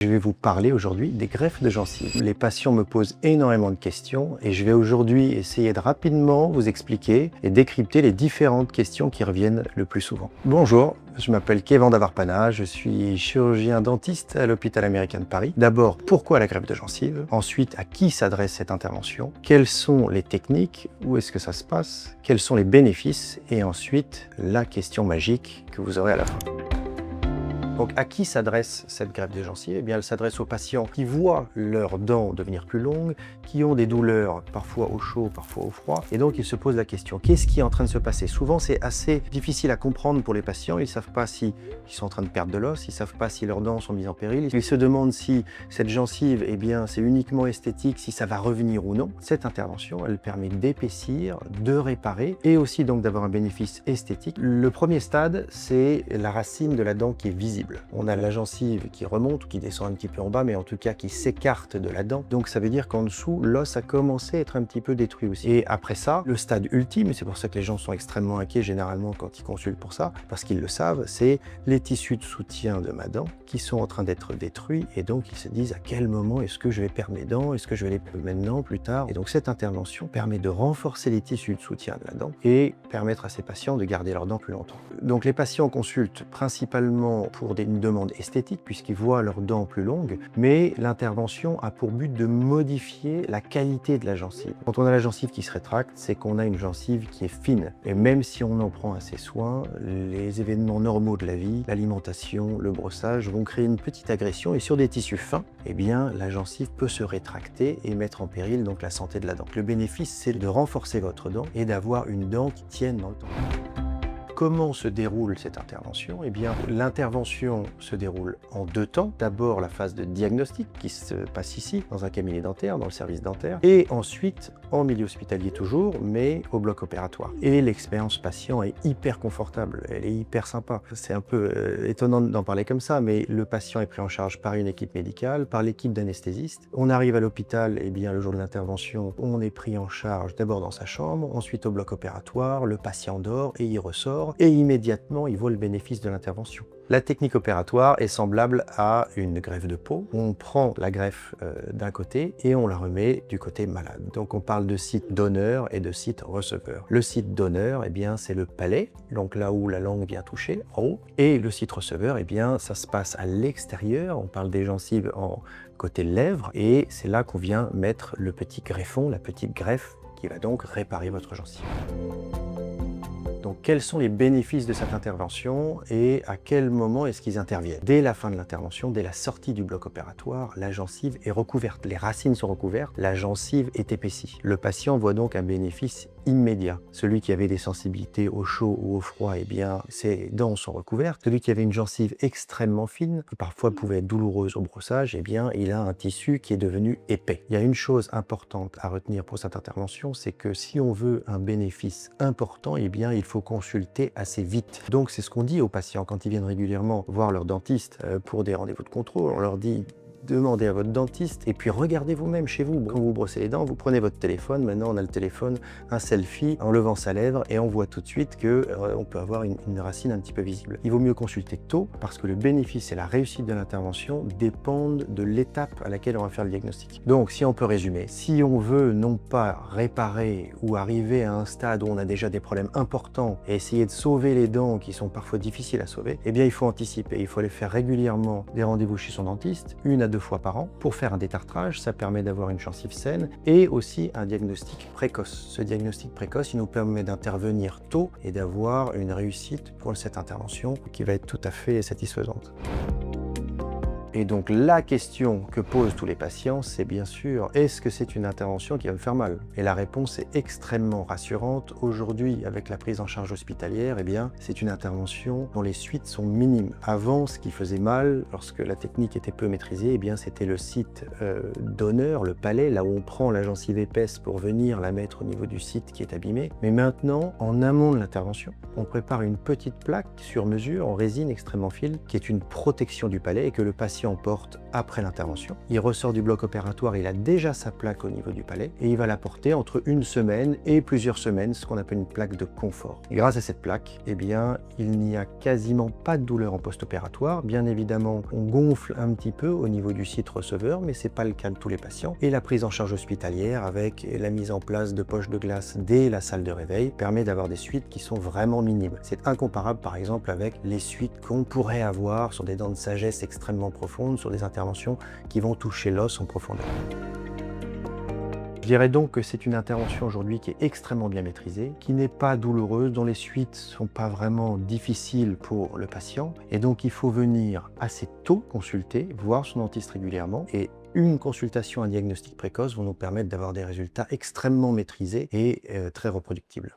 Je vais vous parler aujourd'hui des greffes de gencives. Les patients me posent énormément de questions et je vais aujourd'hui essayer de rapidement vous expliquer et décrypter les différentes questions qui reviennent le plus souvent. Bonjour, je m'appelle Kevan Davarpana, je suis chirurgien dentiste à l'hôpital américain de Paris. D'abord, pourquoi la greffe de gencives? Ensuite, à qui s'adresse cette intervention? Quelles sont les techniques? Où est-ce que ça se passe? Quels sont les bénéfices? Et ensuite, la question magique que vous aurez à la fin. Donc, à qui s'adresse cette greffe des gencives? Eh bien, elle s'adresse aux patients qui voient leurs dents devenir plus longues, qui ont des douleurs parfois au chaud, parfois au froid. Et donc, ils se posent la question, qu'est-ce qui est en train de se passer? Souvent, c'est assez difficile à comprendre pour les patients. Ils ne savent pas s'ils sont en train de perdre de l'os, ils ne savent pas si leurs dents sont mises en péril. Ils se demandent si cette gencive, eh bien, c'est uniquement esthétique, si ça va revenir ou non. Cette intervention, elle permet d'épaissir, de réparer et aussi donc d'avoir un bénéfice esthétique. Le premier stade, c'est la racine de la dent qui est visible. On a la gencive qui remonte ou qui descend un petit peu en bas, mais en tout cas qui s'écarte de la dent. Donc ça veut dire qu'en dessous, l'os a commencé à être un petit peu détruit aussi. Et après ça, le stade ultime, et c'est pour ça que les gens sont extrêmement inquiets généralement quand ils consultent pour ça, parce qu'ils le savent, c'est les tissus de soutien de ma dent qui sont en train d'être détruits. Et donc ils se disent à quel moment est-ce que je vais perdre mes dents? Est-ce que je vais les perdre maintenant, plus tard? Et donc cette intervention permet de renforcer les tissus de soutien de la dent et permettre à ces patients de garder leurs dents plus longtemps. Donc les patients consultent principalement pour une demande esthétique puisqu'ils voient leurs dents plus longues, mais l'intervention a pour but de modifier la qualité de la gencive. Quand on a la gencive qui se rétracte, c'est qu'on a une gencive qui est fine. Et même si on en prend assez soin, les événements normaux de la vie, l'alimentation, le brossage vont créer une petite agression et sur des tissus fins, eh bien la gencive peut se rétracter et mettre en péril donc la santé de la dent. Le bénéfice, c'est de renforcer votre dent et d'avoir une dent qui tienne dans le temps. Comment se déroule cette intervention? Eh bien, l'intervention se déroule en deux temps. D'abord, la phase de diagnostic qui se passe ici, dans un cabinet dentaire, dans le service dentaire, et ensuite, en milieu hospitalier toujours, mais au bloc opératoire. Et l'expérience patient est hyper confortable, elle est hyper sympa. C'est un peu étonnant d'en parler comme ça, mais le patient est pris en charge par une équipe médicale, par l'équipe d'anesthésistes. On arrive à l'hôpital, eh bien, le jour de l'intervention, on est pris en charge d'abord dans sa chambre, ensuite au bloc opératoire, le patient dort et il ressort. Et immédiatement, il voit le bénéfice de l'intervention. La technique opératoire est semblable à une greffe de peau. On prend la greffe d'un côté et on la remet du côté malade. Donc on parle de site donneur et de site receveur. Le site donneur, eh bien, c'est le palais, donc là où la langue vient toucher, en haut. Et le site receveur, eh bien, ça se passe à l'extérieur. On parle des gencives en côté lèvres et c'est là qu'on vient mettre le petit greffon, la petite greffe qui va donc réparer votre gencive. Donc, quels sont les bénéfices de cette intervention et à quel moment est-ce qu'ils interviennent? Dès la fin de l'intervention, dès la sortie du bloc opératoire, la gencive est recouverte, les racines sont recouvertes, la gencive est épaissie. Le patient voit donc un bénéfice immédiat. Celui qui avait des sensibilités au chaud ou au froid, eh bien, ses dents sont recouvertes. Celui qui avait une gencive extrêmement fine, qui parfois pouvait être douloureuse au brossage, eh bien, il a un tissu qui est devenu épais. Il y a une chose importante à retenir pour cette intervention, c'est que si on veut un bénéfice important, eh bien, il faut consulter assez vite. Donc, c'est ce qu'on dit aux patients quand ils viennent régulièrement voir leur dentiste pour des rendez-vous de contrôle. On leur dit: demandez à votre dentiste et puis regardez vous-même chez vous. Quand vous brossez les dents, vous prenez votre téléphone. Maintenant, on a le téléphone, un selfie en levant sa lèvre et on voit tout de suite qu'on peut avoir une racine un petit peu visible. Il vaut mieux consulter tôt parce que le bénéfice et la réussite de l'intervention dépendent de l'étape à laquelle on va faire le diagnostic. Donc, si on peut résumer, si on veut non pas réparer ou arriver à un stade où on a déjà des problèmes importants et essayer de sauver les dents qui sont parfois difficiles à sauver, eh bien, il faut anticiper. Il faut aller faire régulièrement des rendez-vous chez son dentiste, 1 à 2 fois par an, pour faire un détartrage. Ça permet d'avoir une gencive saine et aussi un diagnostic précoce. Ce diagnostic précoce, il nous permet d'intervenir tôt et d'avoir une réussite pour cette intervention qui va être tout à fait satisfaisante. Et donc la question que posent tous les patients, c'est bien sûr, est-ce que c'est une intervention qui va me faire mal? Et la réponse est extrêmement rassurante. Aujourd'hui, avec la prise en charge hospitalière, eh bien, c'est une intervention dont les suites sont minimes. Avant, ce qui faisait mal, lorsque la technique était peu maîtrisée, eh bien, c'était le site donneur, le palais, là où on prend la gencive épaisse pour venir la mettre au niveau du site qui est abîmé. Mais maintenant, en amont de l'intervention, on prépare une petite plaque sur mesure en résine extrêmement fine qui est une protection du palais et que le patient patient porte après l'intervention. Il ressort du bloc opératoire, il a déjà sa plaque au niveau du palais et il va la porter entre une semaine et plusieurs semaines, ce qu'on appelle une plaque de confort. Et grâce à cette plaque, eh bien, il n'y a quasiment pas de douleur en post-opératoire. Bien évidemment, on gonfle un petit peu au niveau du site receveur, mais ce n'est pas le cas de tous les patients. Et la prise en charge hospitalière avec la mise en place de poches de glace dès la salle de réveil permet d'avoir des suites qui sont vraiment minimes. C'est incomparable par exemple avec les suites qu'on pourrait avoir sur des dents de sagesse extrêmement profondes, sur des interventions qui vont toucher l'os en profondeur. Je dirais donc que c'est une intervention aujourd'hui qui est extrêmement bien maîtrisée, qui n'est pas douloureuse, dont les suites ne sont pas vraiment difficiles pour le patient. Et donc il faut venir assez tôt consulter, voir son dentiste régulièrement. Et une consultation, un diagnostic précoce vont nous permettre d'avoir des résultats extrêmement maîtrisés et très reproductibles.